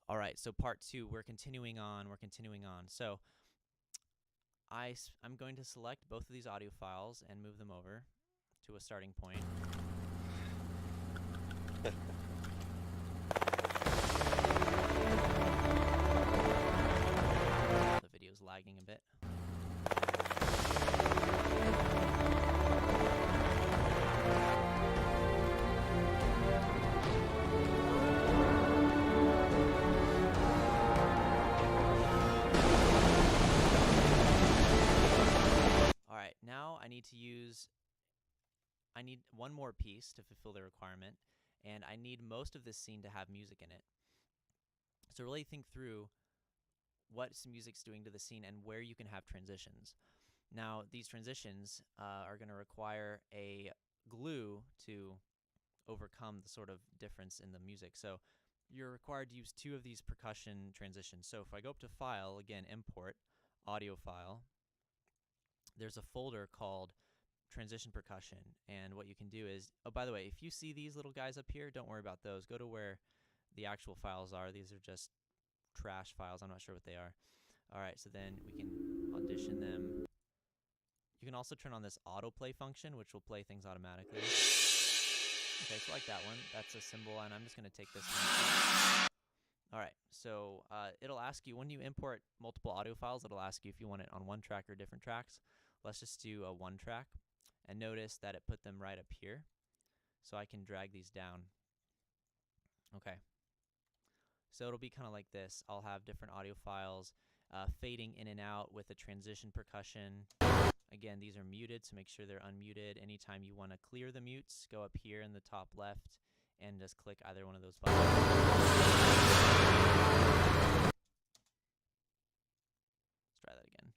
All right, so part 2, we're continuing on. So I'm going to select both of these audio files and move them over to a starting point. The video's lagging a bit. All right, now I need one more piece to fulfill the requirement, and I need most of this scene to have music in it. So really think through what music's doing to the scene and where you can have transitions. Now, these transitions are going to require a glue to overcome the sort of difference in the music. So you're required to use 2 of these percussion transitions. So if I go up to File, again, Import, Audio File, there's a folder called Transition Percussion. And what you can do is, oh, by the way, if you see these little guys up here, don't worry about those. Go to where the actual files are. These are just trash files. I'm not sure what they are. All right, so then we can audition them. You can also turn on this autoplay function, which will play things automatically. Okay, so like that one. That's a symbol, and I'm just going to take this one. All right, so it'll ask you, when you import multiple audio files, it'll ask you if you want it on one track or different tracks. Let's just do a one track, and notice that it put them right up here. So I can drag these down. Okay. So it'll be kind of like this. I'll have different audio files fading in and out with a transition percussion. Again, these are muted, so make sure they're unmuted. Anytime you want to clear the mutes, go up here in the top left and just click either one of those buttons. Let's try that again.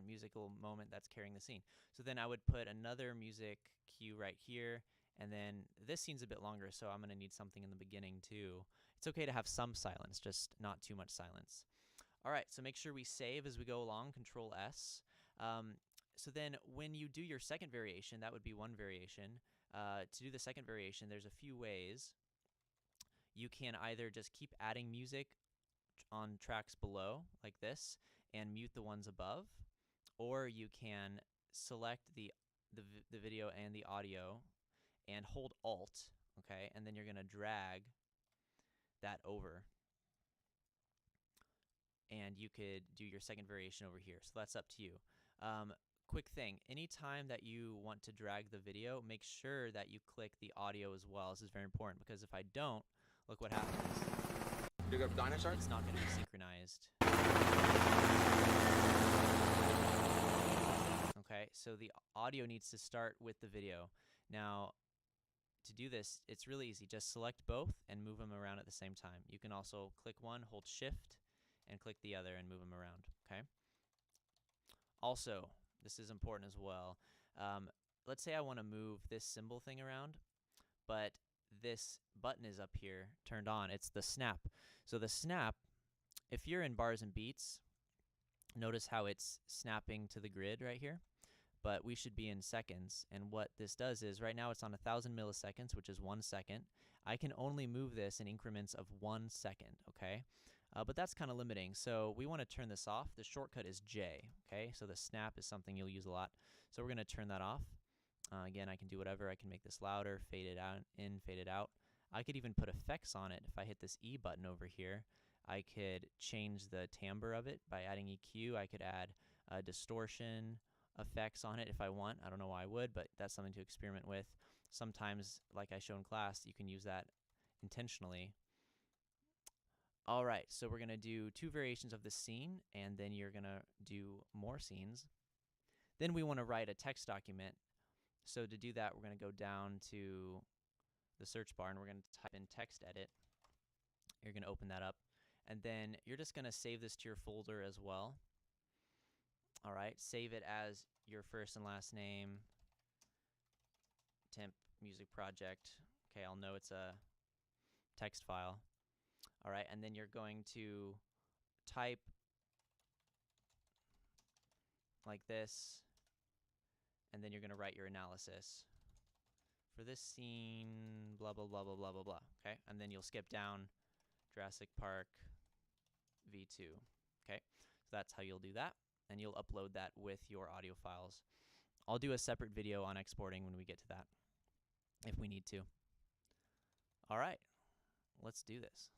Musical moment that's carrying the scene. So then I would put another music cue right here, and then this scene's a bit longer, so I'm going to need something in the beginning too. It's okay to have some silence, just not too much silence. All right, so make sure we save as we go along, Control S. So then when you do your second variation, that would be one variation. To do the second variation, there's a few ways. You can either just keep adding music on tracks below, like this, and mute the ones above, or you can select the video and the audio and hold Alt, okay, and then you're going to drag that over. And you could do your second variation over here. So that's up to you. Quick thing, anytime that you want to drag the video, make sure that you click the audio as well. This is very important, because if I don't, look what happens. You got dinosaurs? It's not going to be synchronized. Okay, so the audio needs to start with the video. Now, to do this, it's really easy. Just select both and move them around at the same time. You can also click one, hold Shift, and click the other and move them around, okay? Also, this is important as well. Let's say I want to move this symbol thing around, but this button is up here turned on. It's the snap. So the snap, if you're in bars and beats, notice how it's snapping to the grid right here, but we should be in seconds. And what this does is, right now it's on 1,000 milliseconds, which is 1 second. I can only move this in increments of 1 second, okay? But that's kind of limiting, so we want to turn this off. The shortcut is J, okay? So the snap is something you'll use a lot. So we're going to turn that off. Again, I can do whatever. I can make this louder, fade it out, in, fade it out. I could even put effects on it. If I hit this E button over here, I could change the timbre of it by adding EQ. I could add distortion effects on it if I want. I don't know why I would, but that's something to experiment with. Sometimes, like I show in class, you can use that intentionally. All right, so we're going to do 2 variations of the scene, and then you're going to do more scenes. Then we want to write a text document. So to do that, we're going to go down to the search bar, and we're going to type in text edit. You're going to open that up, and then you're just going to save this to your folder as well. All right. right? Save it as your first and last name, temp music project. Okay, I'll know it's a text file. All right, and then you're going to type like this, and then you're going to write your analysis. For this scene, blah, blah, blah, blah, blah, blah, blah. Okay, and then you'll skip down Jurassic Park V2. Okay, so that's how you'll do that, and you'll upload that with your audio files. I'll do a separate video on exporting when we get to that, if we need to. All right, let's do this.